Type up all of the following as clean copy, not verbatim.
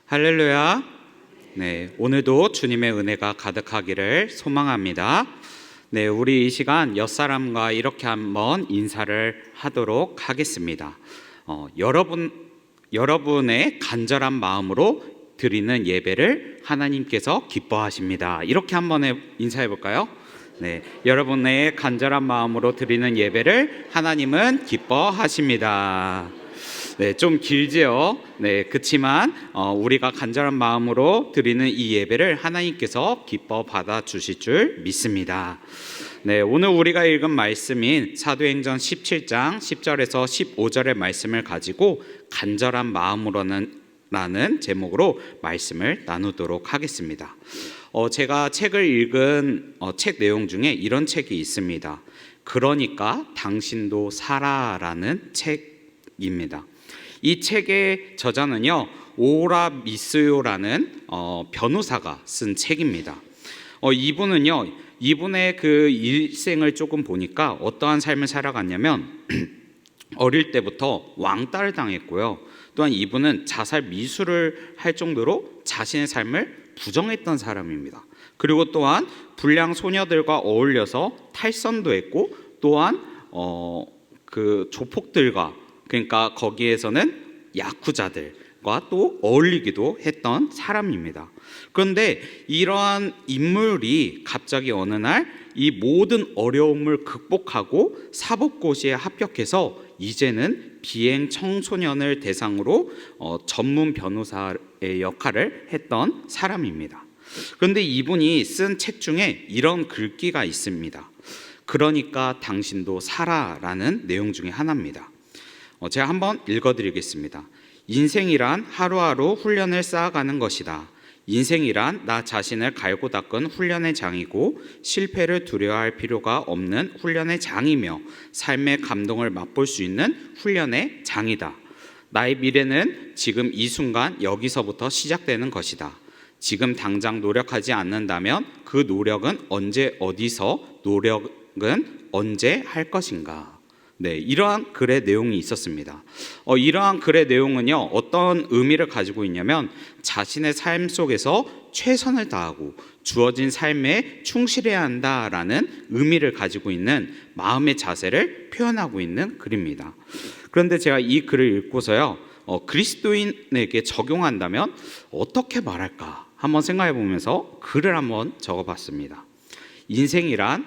할렐루야. 네, 오늘도 주님의 은혜가 가득하기를 소망합니다. 네, 우리 이 시간 옆사람과 이렇게 한번 인사를 하도록 하겠습니다. 여러분의 간절한 마음으로 드리는 예배를 하나님께서 기뻐하십니다. 이렇게 한번 인사해 볼까요? 네, 여러분의 간절한 마음으로 드리는 예배를 하나님은 기뻐하십니다. 네, 좀 길지요. 네, 그렇지만 우리가 간절한 마음으로 드리는 이 예배를 하나님께서 기뻐 받아 주실 줄 믿습니다. 네, 오늘 우리가 읽은 말씀인 사도행전 17장 10절에서 15절의 말씀을 가지고 간절한 마음으로는 라는 제목으로 말씀을 나누도록 하겠습니다. 제가 책을 읽은 책 내용 중에 이런 책이 있습니다. 그러니까 당신도 살아라는 책입니다. 이 책의 저자는요, 오라 미스요라는 변호사가 쓴 책입니다. 이분의 그 일생을 조금 보니까 어떠한 삶을 살아갔냐면 어릴 때부터 왕따를 당했고요. 또한 이분은 자살 미수를 할 정도로 자신의 삶을 부정했던 사람입니다. 그리고 또한 불량 소녀들과 어울려서 탈선도 했고, 또한 그 조폭들과, 그러니까 거기에서는 야쿠자들과 또 어울리기도 했던 사람입니다. 그런데 이러한 인물이 갑자기 어느 날 이 모든 어려움을 극복하고 사법고시에 합격해서 이제는 비행 청소년을 대상으로 전문 변호사의 역할을 했던 사람입니다. 그런데 이분이 쓴 책 중에 이런 글귀가 있습니다. 그러니까 당신도 살아라는 내용 중에 하나입니다. 제가 한번 읽어드리겠습니다. 인생이란 하루하루 훈련을 쌓아가는 것이다. 인생이란 나 자신을 갈고 닦은 훈련의 장이고 실패를 두려워할 필요가 없는 훈련의 장이며 삶의 감동을 맛볼 수 있는 훈련의 장이다. 나의 미래는 지금 이 순간 여기서부터 시작되는 것이다. 지금 당장 노력하지 않는다면 그 노력은 언제 어디서 노력은 언제 할 것인가. 네, 이러한 글의 내용이 있었습니다. 이러한 글의 내용은요, 어떤 의미를 가지고 있냐면 자신의 삶 속에서 최선을 다하고 주어진 삶에 충실해야 한다라는 의미를 가지고 있는 마음의 자세를 표현하고 있는 글입니다. 그런데 제가 이 글을 읽고서요, 그리스도인에게 적용한다면 어떻게 말할까 한번 생각해 보면서 글을 한번 적어봤습니다. 인생이란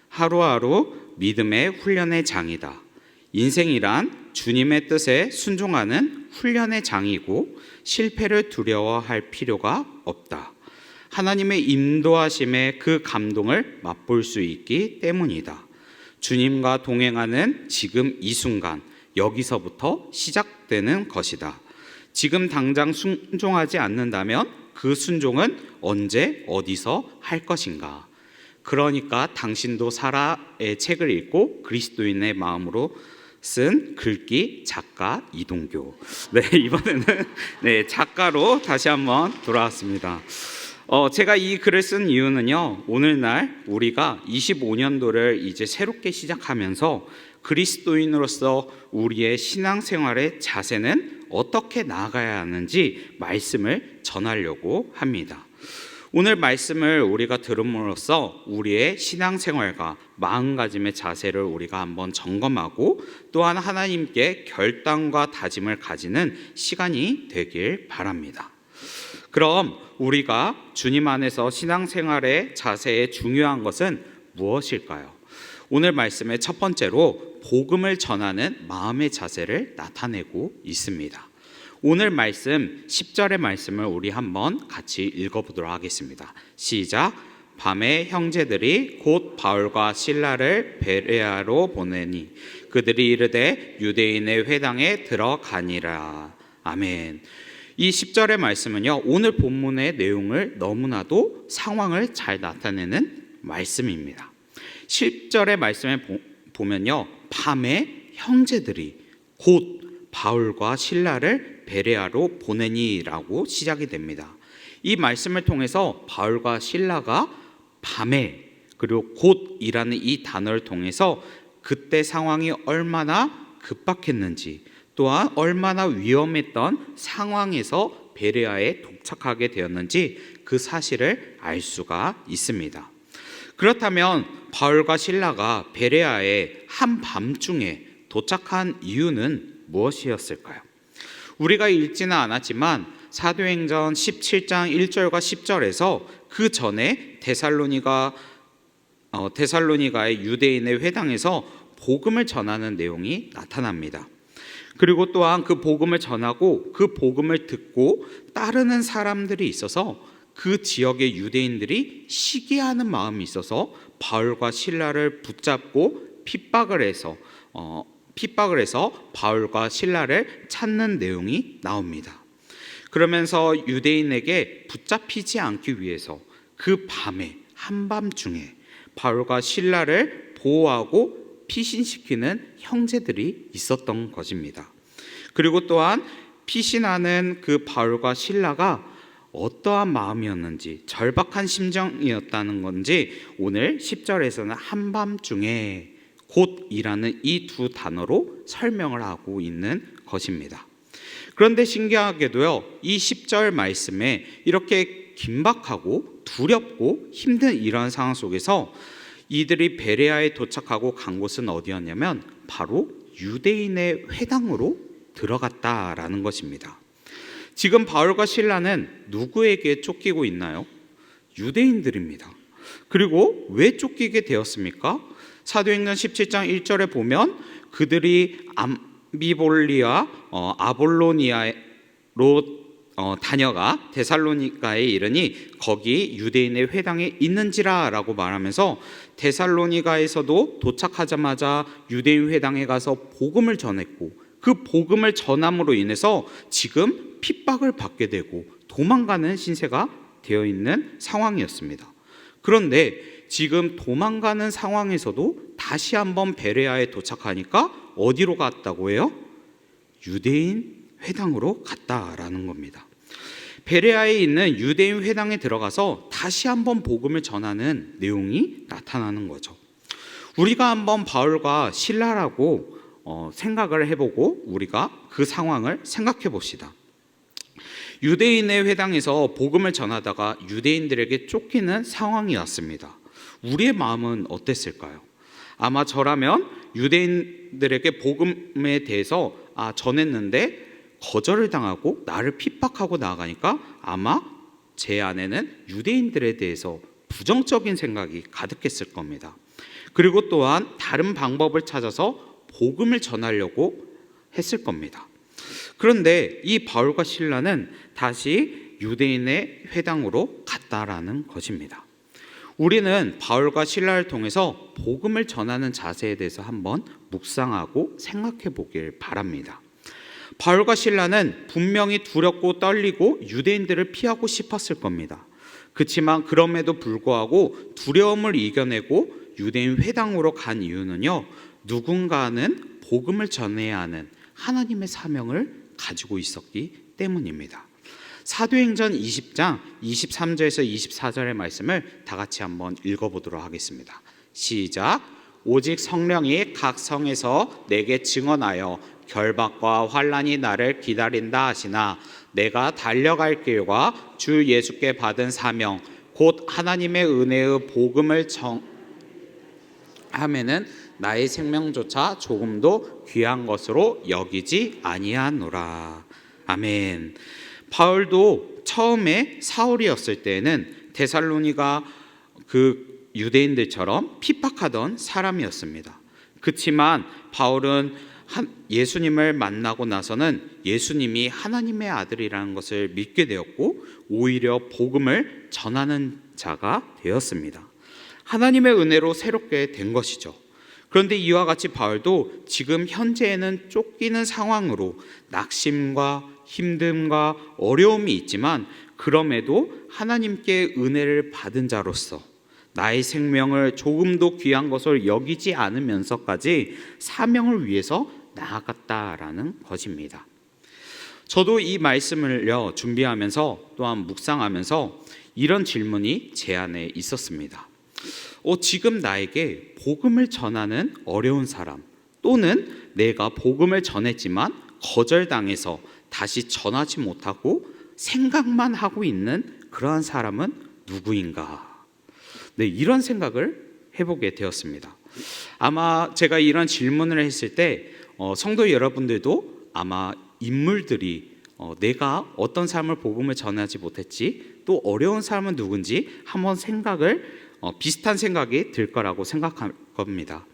하루하루 믿음의 훈련의 장이다. 인생이란 주님의 뜻에 순종하는 훈련의 장이고 실패를 두려워할 필요가 없다. 하나님의 인도하심의 그 감동을 맛볼 수 있기 때문이다. 주님과 동행하는 지금 이 순간 여기서부터 시작되는 것이다. 지금 당장 순종하지 않는다면 그 순종은 언제 어디서 할 것인가. 그러니까 당신도 살아의 책을 읽고 그리스도인의 마음으로 쓴 글귀 작가 이동교. 네, 이번에는 네, 작가로 다시 한번 돌아왔습니다. 제가 이 글을 쓴 이유는요, 오늘날 우리가 25년도를 이제 새롭게 시작하면서 그리스도인으로서 우리의 신앙생활의 자세는 어떻게 나아가야 하는지 말씀을 전하려고 합니다. 오늘 말씀을 우리가 들음으로써 우리의 신앙생활과 마음가짐의 자세를 우리가 한번 점검하고 또한 하나님께 결단과 다짐을 가지는 시간이 되길 바랍니다. 그럼 우리가 주님 안에서 신앙생활의 자세에 중요한 것은 무엇일까요? 오늘 말씀의 첫 번째로 복음을 전하는 마음의 자세를 나타내고 있습니다. 오늘 말씀 10절의 말씀을 우리 한번 같이 읽어보도록 하겠습니다. 시작. 밤에 형제들이 곧 바울과 실라를 베레아로 보내니 그들이 이르되 유대인의 회당에 들어가니라. 아멘. 이 10절의 말씀은요, 오늘 본문의 내용을 너무나도 상황을 잘 나타내는 말씀입니다. 10절의 말씀에 보면요, 밤에 형제들이 곧 바울과 실라를 베레아로 보내니라고 시작이 됩니다. 이 말씀을 통해서 바울과 실라가 밤에 그리고 곧이라는 이 단어를 통해서 그때 상황이 얼마나 급박했는지 또한 얼마나 위험했던 상황에서 베레아에 도착하게 되었는지 그 사실을 알 수가 있습니다. 그렇다면 바울과 실라가 베레아에 한밤중에 도착한 이유는 무엇이었을까요? 우리가 읽지는 않았지만 사도행전 17장 1절과 10절에서 그 전에 데살로니가의 유대인의 회당에서 복음을 전하는 내용이 나타납니다. 그리고 또한 그 복음을 전하고 그 복음을 듣고 따르는 사람들이 있어서 그 지역의 유대인들이 시기하는 마음이 있어서 바울과 실라를 붙잡고 핍박을 해서 바울과 실라를 찾는 내용이 나옵니다. 그러면서 유대인에게 붙잡히지 않기 위해서 그 밤에 한밤중에 바울과 실라를 보호하고 피신시키는 형제들이 있었던 것입니다. 그리고 또한 피신하는 그 바울과 실라가 어떠한 마음이었는지, 절박한 심정이었다는 건지 오늘 10절에서는 한밤중에 곧이라는 이 두 단어로 설명을 하고 있는 것입니다. 그런데 신기하게도요, 이 10절 말씀에 이렇게 긴박하고 두렵고 힘든 이러한 상황 속에서 이들이 베레아에 도착하고 간 곳은 어디였냐면 바로 유대인의 회당으로 들어갔다라는 것입니다. 지금 바울과 실라는 누구에게 쫓기고 있나요? 유대인들입니다. 그리고 왜 쫓기게 되었습니까? 사도행전 17장 1절에 보면 그들이 암비볼리아 아볼로니아로 다녀가 데살로니가에 이르니 거기 유대인의 회당에 있는지라 라고 말하면서 데살로니가에서도 도착하자마자 유대인 회당에 가서 복음을 전했고 그 복음을 전함으로 인해서 지금 핍박을 받게 되고 도망가는 신세가 되어 있는 상황이었습니다. 그런데 지금 도망가는 상황에서도 다시 한번 베레아에 도착하니까 어디로 갔다고 해요? 유대인 회당으로 갔다라는 겁니다. 베레아에 있는 유대인 회당에 들어가서 다시 한번 복음을 전하는 내용이 나타나는 거죠. 우리가 한번 바울과 실라라고 생각을 해보고 우리가 그 상황을 생각해 봅시다. 유대인의 회당에서 복음을 전하다가 유대인들에게 쫓기는 상황이 왔습니다. 우리의 마음은 어땠을까요? 아마 저라면 유대인들에게 복음에 대해서 전했는데 거절을 당하고 나를 핍박하고 나아가니까 아마 제 안에는 유대인들에 대해서 부정적인 생각이 가득했을 겁니다. 그리고 또한 다른 방법을 찾아서 복음을 전하려고 했을 겁니다. 그런데 이 바울과 실라는 다시 유대인의 회당으로 갔다라는 것입니다. 우리는 바울과 실라를 통해서 복음을 전하는 자세에 대해서 한번 묵상하고 생각해 보길 바랍니다. 바울과 실라는 분명히 두렵고 떨리고 유대인들을 피하고 싶었을 겁니다. 그렇지만 그럼에도 불구하고 두려움을 이겨내고 유대인 회당으로 간 이유는요, 누군가는 복음을 전해야 하는 하나님의 사명을 가지고 있었기 때문입니다. 사도행전 20장 23절에서 24절의 말씀을 다 같이 한번 읽어보도록 하겠습니다. 시작. 오직 성령이 각 성에서 내게 증언하여 결박과 환난이 나를 기다린다 하시나 내가 달려갈 길과 주 예수께 받은 사명 곧 하나님의 은혜의 복음을 하면은 나의 생명조차 조금도 귀한 것으로 여기지 아니하노라. 아멘. 바울도 처음에 사울이었을 때에는 데살로니가 그 유대인들처럼 핍박하던 사람이었습니다. 그렇지만 바울은 예수님을 만나고 나서는 예수님이 하나님의 아들이라는 것을 믿게 되었고 오히려 복음을 전하는 자가 되었습니다. 하나님의 은혜로 새롭게 된 것이죠. 그런데 이와 같이 바울도 지금 현재에는 쫓기는 상황으로 낙심과 힘듦과 어려움이 있지만 그럼에도 하나님께 은혜를 받은 자로서 나의 생명을 조금도 귀한 것을 여기지 않으면서까지 사명을 위해서 나아갔다라는 것입니다. 저도 이 말씀을 준비하면서 또한 묵상하면서 이런 질문이 제 안에 있었습니다. 지금 나에게 복음을 전하는 어려운 사람 또는 내가 복음을 전했지만 거절당해서 다시 전하지 못하고 생각만 하고 있는 그러한 사람은 누구인가? 네, 이런 생각을 해보게 되었습니다. 아마 제가 이런 질문을 했을 때 성도 여러분들도 아마 인물들이 내가 어떤 삶을 복음을 전하지 못했지, 또 어려운 사람은 누군지 한번 비슷한 생각이 들 거라고 생각할 겁니다.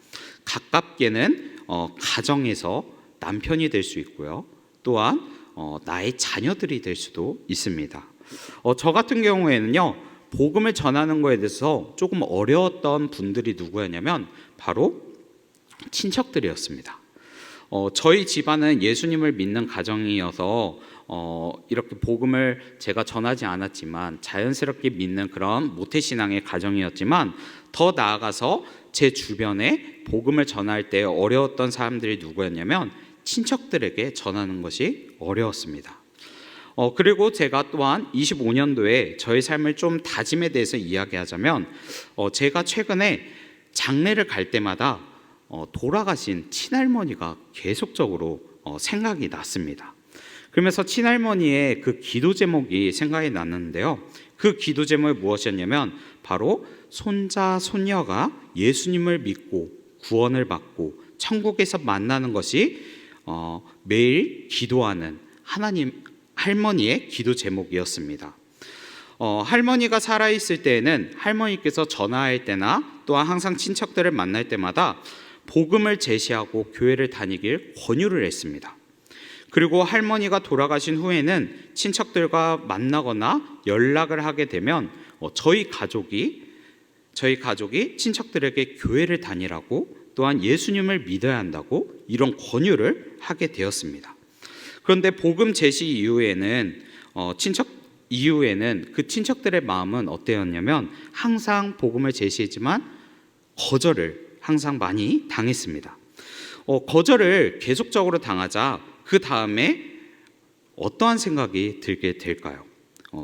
가깝게는 가정에서 남편이 될 수 있고요. 또한 나의 자녀들이 될 수도 있습니다. 저 같은 경우에는요, 복음을 전하는 거에 대해서 조금 어려웠던 분들이 누구였냐면 바로 친척들이었습니다. 저희 집안은 예수님을 믿는 가정이어서 이렇게 복음을 제가 전하지 않았지만 자연스럽게 믿는 그런 모태신앙의 가정이었지만, 더 나아가서 제 주변에 복음을 전할 때 어려웠던 사람들이 누구였냐면 친척들에게 전하는 것이 어려웠습니다. 그리고 제가 또한 25년도에 저의 삶을 좀 다짐에 대해서 이야기하자면, 제가 최근에 장례를 갈 때마다 돌아가신 친할머니가 계속적으로 생각이 났습니다. 그러면서 친할머니의 그 기도 제목이 생각이 났는데요, 그 기도 제목이 무엇이었냐면 바로 손자 손녀가 예수님을 믿고 구원을 받고 천국에서 만나는 것이 매일 기도하는 할머니의 기도 제목이었습니다. 할머니가 살아있을 때에는 할머니께서 전화할 때나 또한 항상 친척들을 만날 때마다 복음을 제시하고 교회를 다니길 권유를 했습니다. 그리고 할머니가 돌아가신 후에는 친척들과 만나거나 연락을 하게 되면 저희 가족이 친척들에게 교회를 다니라고, 또한 예수님을 믿어야 한다고 이런 권유를 하게 되었습니다. 그런데 복음 제시 이후에는 그 친척들의 마음은 어땠냐면 항상 복음을 제시했지만 거절을 항상 많이 당했습니다. 거절을 계속적으로 당하자 그 다음에 어떠한 생각이 들게 될까요?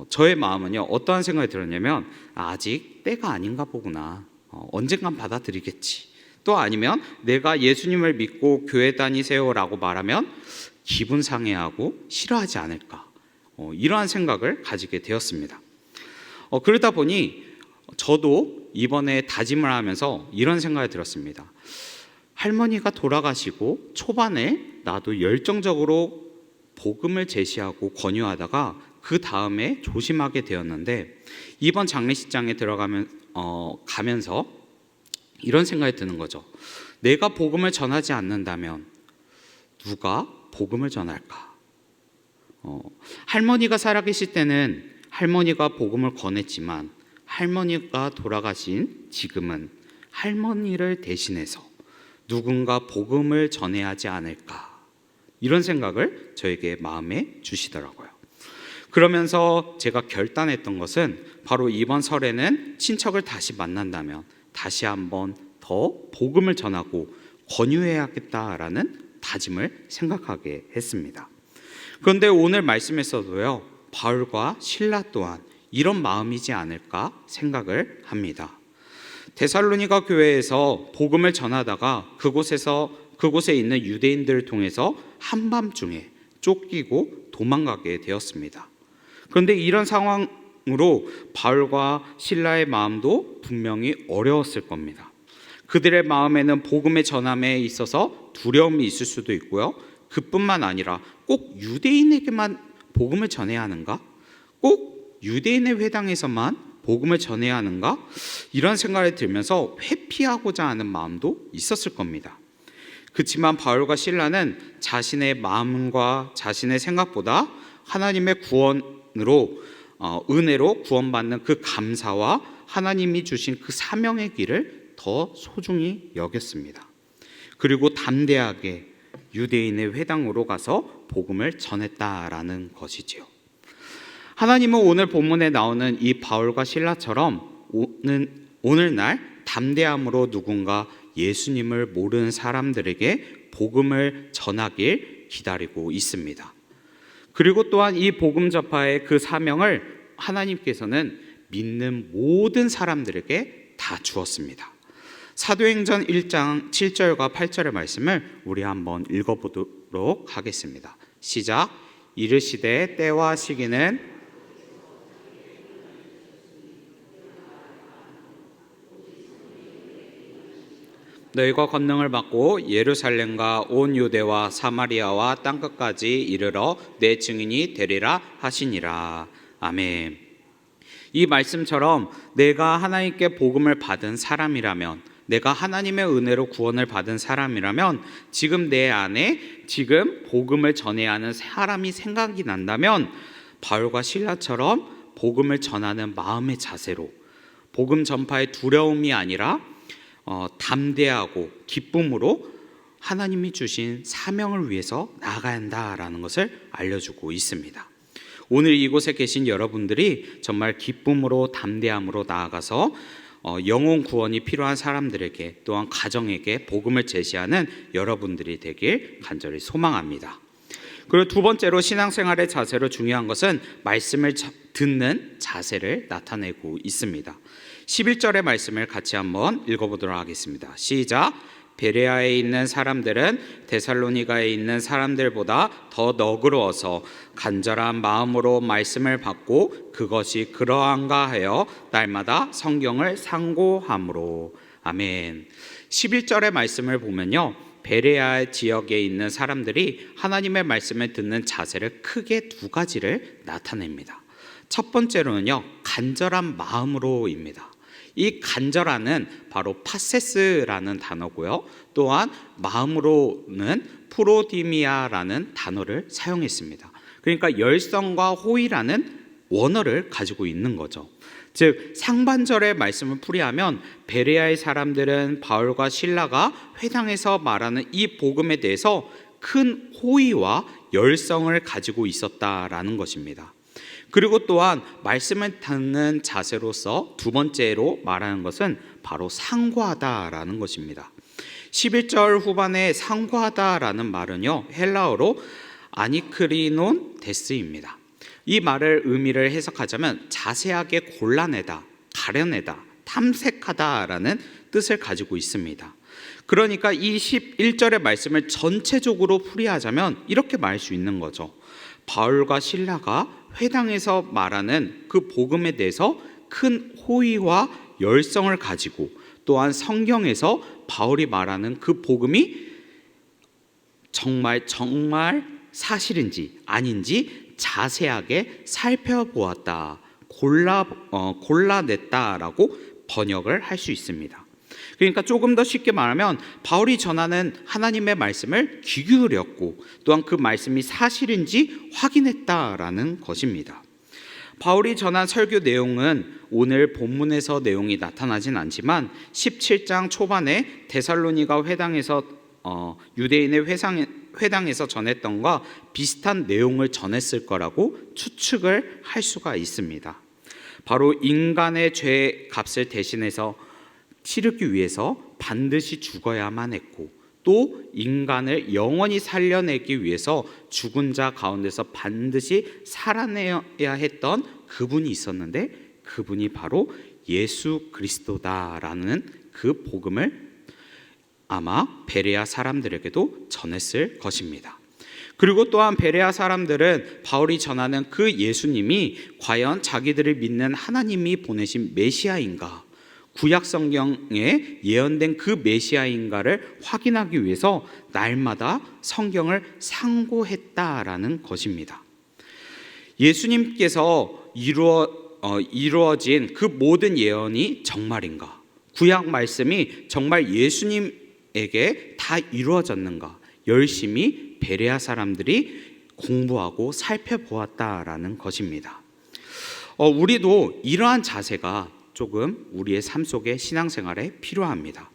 저의 마음은요, 어떠한 생각이 들었냐면 아직 때가 아닌가 보구나, 언젠간 받아들이겠지, 또 아니면 내가 예수님을 믿고 교회 다니세요라고 말하면 기분 상해하고 싫어하지 않을까, 이러한 생각을 가지게 되었습니다. 그러다 보니 저도 이번에 다짐을 하면서 이런 생각이 들었습니다. 할머니가 돌아가시고 초반에 나도 열정적으로 복음을 제시하고 권유하다가 그 다음에 조심하게 되었는데, 이번 장례식장에 가면서 이런 생각이 드는 거죠. 내가 복음을 전하지 않는다면 누가 복음을 전할까? 할머니가 살아계실 때는 할머니가 복음을 권했지만 할머니가 돌아가신 지금은 할머니를 대신해서 누군가 복음을 전해야 하지 않을까, 이런 생각을 저에게 마음에 주시더라고요. 그러면서 제가 결단했던 것은 바로 이번 설에는 친척을 다시 만난다면 다시 한번 더 복음을 전하고 권유해야겠다라는 다짐을 생각하게 했습니다. 그런데 오늘 말씀에서도요, 바울과 실라 또한 이런 마음이지 않을까 생각을 합니다. 데살로니가 교회에서 복음을 전하다가 그곳에 있는 유대인들을 통해서 한밤중에 쫓기고 도망가게 되었습니다. 그런데 이런 상황으로 바울과 실라의 마음도 분명히 어려웠을 겁니다. 그들의 마음에는 복음의 전함에 있어서 두려움이 있을 수도 있고요, 그뿐만 아니라 꼭 유대인에게만 복음을 전해야 하는가? 꼭 유대인의 회당에서만 복음을 전해야 하는가? 이런 생각이 들면서 회피하고자 하는 마음도 있었을 겁니다. 그렇지만 바울과 실라는 자신의 마음과 자신의 생각보다 하나님의 은혜로 구원받는 그 감사와 하나님이 주신 그 사명의 길을 더 소중히 여겼습니다. 그리고 담대하게 유대인의 회당으로 가서 복음을 전했다라는 것이지요. 하나님은 오늘 본문에 나오는 이 바울과 실라처럼 오늘날 담대함으로 누군가 예수님을 모르는 사람들에게 복음을 전하길 기다리고 있습니다. 그리고 또한 이 복음 전파의 그 사명을 하나님께서는 믿는 모든 사람들에게 다 주었습니다. 사도행전 1장 7절과 8절의 말씀을 우리 한번 읽어보도록 하겠습니다. 시작. 이르시되 때와 시기는 너희가 권능을 받고 예루살렘과 온 유대와 사마리아와 땅끝까지 이르러 내 증인이 되리라 하시니라. 아멘. 이 말씀처럼 내가 하나님께 복음을 받은 사람이라면, 내가 하나님의 은혜로 구원을 받은 사람이라면, 지금 내 안에 지금 복음을 전해야 하는 사람이 생각이 난다면 바울과 실라처럼 복음을 전하는 마음의 자세로, 복음 전파의 두려움이 아니라 담대하고 기쁨으로 하나님이 주신 사명을 위해서 나아가야 한다라는 것을 알려주고 있습니다. 오늘 이곳에 계신 여러분들이 정말 기쁨으로 담대함으로 나아가서 영혼 구원이 필요한 사람들에게, 또한 가정에게 복음을 제시하는 여러분들이 되길 간절히 소망합니다. 그리고 두 번째로 신앙생활의 자세로 중요한 것은 말씀을 듣는 자세를 나타내고 있습니다. 11절의 말씀을 같이 한번 읽어보도록 하겠습니다. 시작. 베레아에 있는 사람들은 데살로니가에 있는 사람들보다 더 너그러워서 간절한 마음으로 말씀을 받고 그것이 그러한가 하여 날마다 성경을 상고함으로. 아멘. 11절의 말씀을 보면요, 베레아 지역에 있는 사람들이 하나님의 말씀을 듣는 자세를 크게 두 가지를 나타냅니다. 첫 번째로는요, 간절한 마음으로입니다. 이 간절하는 바로 파세스라는 단어고요, 또한 마음으로는 프로디미아라는 단어를 사용했습니다. 그러니까 열성과 호의라는 원어를 가지고 있는 거죠. 즉 상반절의 말씀을 풀이하면 베레아의 사람들은 바울과 실라가 회당에서 말하는 이 복음에 대해서 큰 호의와 열성을 가지고 있었다라는 것입니다. 그리고 또한 말씀을 듣는 자세로서 두 번째로 말하는 것은 바로 상고하다라는 것입니다. 11절 후반에 상고하다라는 말은요, 헬라어로 아니크리논 데스입니다. 이 말을 의미를 해석하자면 자세하게 골라내다, 가려내다, 탐색하다라는 뜻을 가지고 있습니다. 그러니까 이 11절의 말씀을 전체적으로 풀이하자면 이렇게 말할 수 있는 거죠. 바울과 실라가 회당에서 말하는 그 복음에 대해서 큰 호의와 열성을 가지고, 또한 성경에서 바울이 말하는 그 복음이 정말 사실인지 아닌지 자세하게 살펴보았다, 골라냈다라고 번역을 할 수 있습니다. 그러니까 조금 더 쉽게 말하면 바울이 전하는 하나님의 말씀을 귀 기울였고, 또한 그 말씀이 사실인지 확인했다라는 것입니다. 바울이 전한 설교 내용은 오늘 본문에서 내용이 나타나진 않지만 17장 초반에 데살로니가 회당에서 유대인의 회당에서 전했던 것과 비슷한 내용을 전했을 거라고 추측을 할 수가 있습니다. 바로 인간의 죄 값을 대신해서 치르기 위해서 반드시 죽어야만 했고, 또 인간을 영원히 살려내기 위해서 죽은 자 가운데서 반드시 살아내야 했던 그분이 있었는데, 그분이 바로 예수 그리스도다라는 그 복음을 아마 베레아 사람들에게도 전했을 것입니다. 그리고 또한 베레아 사람들은 바울이 전하는 그 예수님이 과연 자기들을 믿는 하나님이 보내신 메시아인가, 구약 성경에 예언된 그 메시아인가를 확인하기 위해서 날마다 성경을 상고했다라는 것입니다. 예수님께서 이루어진 그 모든 예언이 정말인가? 구약 말씀이 정말 예수님에게 다 이루어졌는가? 열심히 베레아 사람들이 공부하고 살펴보았다라는 것입니다. 우리도 이러한 자세가 조금 우리의 삶 속에 신앙생활에 필요합니다.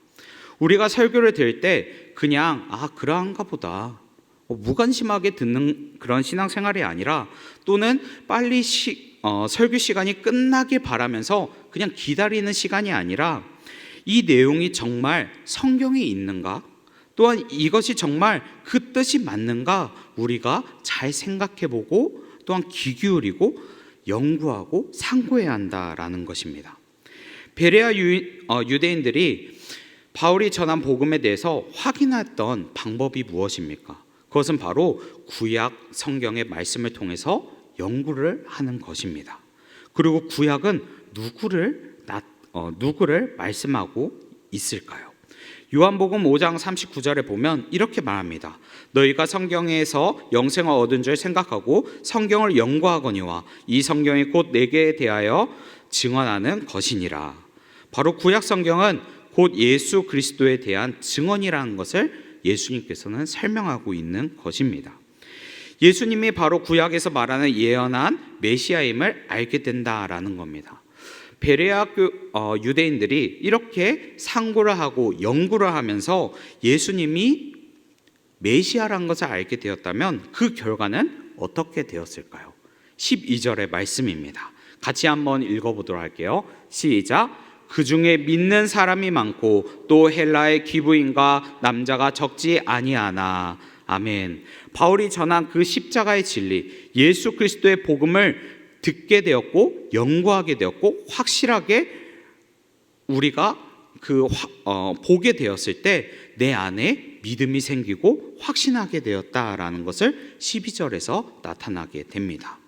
우리가 설교를 들을 때 그냥 그러한가 보다 무관심하게 듣는 그런 신앙생활이 아니라, 또는 빨리 설교 시간이 끝나길 바라면서 그냥 기다리는 시간이 아니라, 이 내용이 정말 성경에 있는가, 또한 이것이 정말 그 뜻이 맞는가 우리가 잘 생각해보고, 또한 귀 기울이고 연구하고 상고해야 한다라는 것입니다. 베레아 유대인들이 바울이 전한 복음에 대해서 확인했던 방법이 무엇입니까? 그것은 바로 구약 성경의 말씀을 통해서 연구를 하는 것입니다. 그리고 구약은 누구를 말씀하고 있을까요? 요한복음 5장 39절에 보면 이렇게 말합니다. 너희가 성경에서 영생을 얻은 줄 생각하고 성경을 연구하거니와 이 성경이 곧 내게 대하여 증언하는 것이니라. 바로 구약 성경은 곧 예수 그리스도에 대한 증언이라는 것을 예수님께서는 설명하고 있는 것입니다. 예수님이 바로 구약에서 말하는 예언한 메시아임을 알게 된다라는 겁니다. 베레아 유대인들이 이렇게 상고를 하고 연구를 하면서 예수님이 메시아라는 것을 알게 되었다면 그 결과는 어떻게 되었을까요? 12절의 말씀입니다. 같이 한번 읽어보도록 할게요. 시작. 그 중에 믿는 사람이 많고 또 헬라의 기브인과 남자가 적지 아니하나. 아멘. 바울이 전한 그 십자가의 진리, 예수 그리스도의 복음을 듣게 되었고 연구하게 되었고 확실하게 우리가 보게 되었을 때 내 안에 믿음이 생기고 확신하게 되었다라는 것을 12절에서 나타나게 됩니다.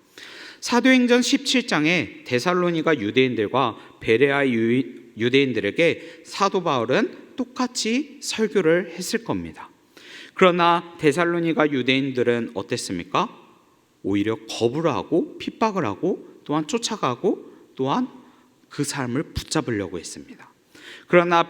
사도행전 17장에 데살로니가 유대인들과 베레아 유대인들에게 사도 바울은 똑같이 설교를 했을 겁니다. 그러나 데살로니가 유대인들은 어땠습니까? 오히려 거부를 하고 핍박을 하고 또한 쫓아가고 또한 그 사람을 붙잡으려고 했습니다. 그러나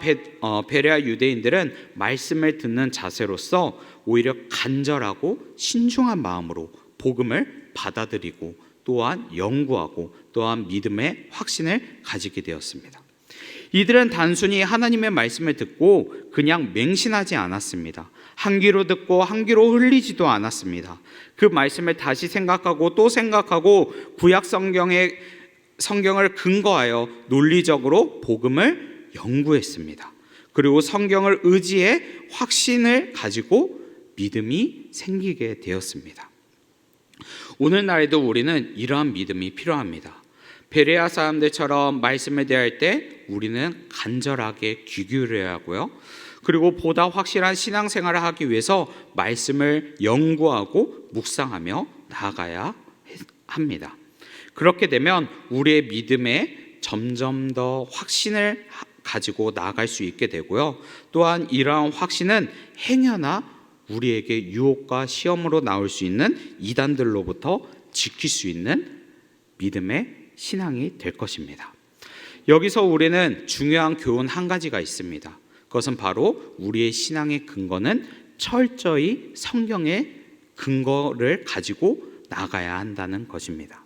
베레아 유대인들은 말씀을 듣는 자세로서 오히려 간절하고 신중한 마음으로 복음을 받아들이고 또한 연구하고 또한 믿음의 확신을 가지게 되었습니다. 이들은 단순히 하나님의 말씀을 듣고 그냥 맹신하지 않았습니다. 한 귀로 듣고 한 귀로 흘리지도 않았습니다. 그 말씀을 다시 생각하고 또 생각하고 구약 성경을 근거하여 논리적으로 복음을 연구했습니다. 그리고 성경을 의지해 확신을 가지고 믿음이 생기게 되었습니다. 오늘날에도 우리는 이러한 믿음이 필요합니다. 베레아 사람들처럼 말씀을 대할 때 우리는 간절하게 귀 기울여야 하고요. 그리고 보다 확실한 신앙생활을 하기 위해서 말씀을 연구하고 묵상하며 나아가야 합니다. 그렇게 되면 우리의 믿음에 점점 더 확신을 가지고 나아갈 수 있게 되고요. 또한 이러한 확신은 행여나 우리에게 유혹과 시험으로 나올 수 있는 이단들로부터 지킬 수 있는 믿음의 신앙이 될 것입니다. 여기서 우리는 중요한 교훈 한 가지가 있습니다. 그것은 바로 우리의 신앙의 근거는 철저히 성경의 근거를 가지고 나가야 한다는 것입니다.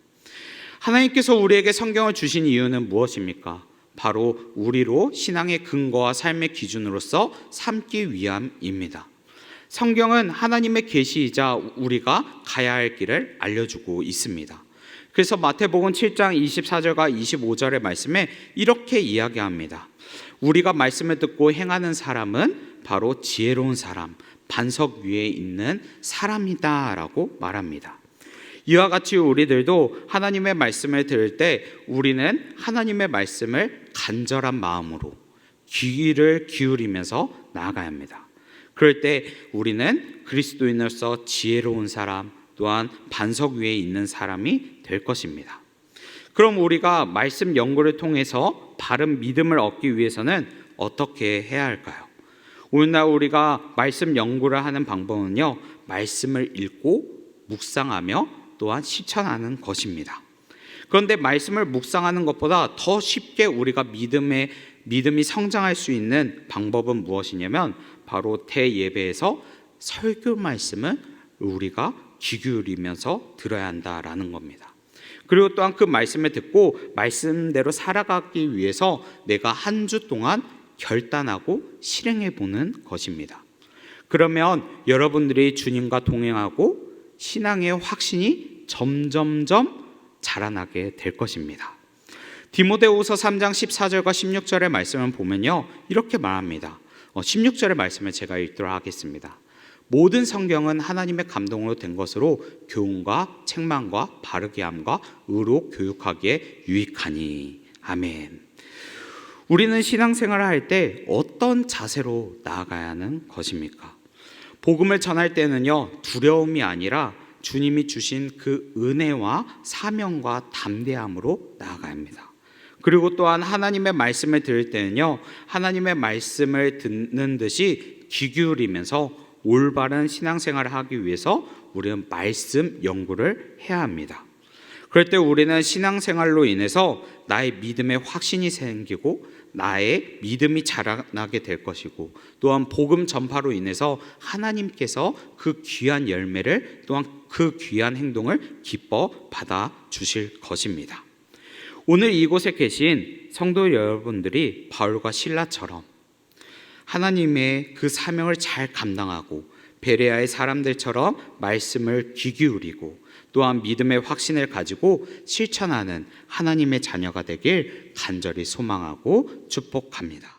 하나님께서 우리에게 성경을 주신 이유는 무엇입니까? 바로 우리로 신앙의 근거와 삶의 기준으로서 삼기 위함입니다. 성경은 하나님의 계시이자 우리가 가야 할 길을 알려주고 있습니다. 그래서 마태복음 7장 24절과 25절의 말씀에 이렇게 이야기합니다. 우리가 말씀을 듣고 행하는 사람은 바로 지혜로운 사람, 반석 위에 있는 사람이다 라고 말합니다. 이와 같이 우리들도 하나님의 말씀을 들을 때 우리는 하나님의 말씀을 간절한 마음으로 귀를 기울이면서 나아가야 합니다. 그럴 때 우리는 그리스도인으로서 지혜로운 사람, 또한 반석 위에 있는 사람이 될 것입니다. 그럼 우리가 말씀 연구를 통해서 바른 믿음을 얻기 위해서는 어떻게 해야 할까요? 오늘날 우리가 말씀 연구를 하는 방법은요, 말씀을 읽고 묵상하며 또한 실천하는 것입니다. 그런데 말씀을 묵상하는 것보다 더 쉽게 우리가 믿음이 성장할 수 있는 방법은 무엇이냐면 바로 대예배에서 설교 말씀을 우리가 귀 기울이면서 들어야 한다라는 겁니다. 그리고 또한 그 말씀을 듣고 말씀대로 살아가기 위해서 내가 한 주 동안 결단하고 실행해 보는 것입니다. 그러면 여러분들이 주님과 동행하고 신앙의 확신이 점점점 자라나게 될 것입니다. 디모데후서 3장 14절과 16절의 말씀을 보면요, 이렇게 말합니다. 16절의 말씀을 제가 읽도록 하겠습니다. 모든 성경은 하나님의 감동으로 된 것으로 교훈과 책망과 바르게 함과 의로 교육하기에 유익하니. 아멘. 우리는 신앙생활을 할 때 어떤 자세로 나아가야 하는 것입니까? 복음을 전할 때는요, 두려움이 아니라 주님이 주신 그 은혜와 사명과 담대함으로 나아가야 합니다. 그리고 또한 하나님의 말씀을 들을 때는요, 하나님의 말씀을 듣는 듯이 귀 기울이면서 올바른 신앙생활을 하기 위해서 우리는 말씀 연구를 해야 합니다. 그럴 때 우리는 신앙생활로 인해서 나의 믿음의 확신이 생기고 나의 믿음이 자라나게 될 것이고, 또한 복음 전파로 인해서 하나님께서 그 귀한 열매를, 또한 그 귀한 행동을 기뻐 받아 주실 것입니다. 오늘 이곳에 계신 성도 여러분들이 바울과 실라처럼 하나님의 그 사명을 잘 감당하고 베레아의 사람들처럼 말씀을 귀 기울이고 또한 믿음의 확신을 가지고 실천하는 하나님의 자녀가 되길 간절히 소망하고 축복합니다.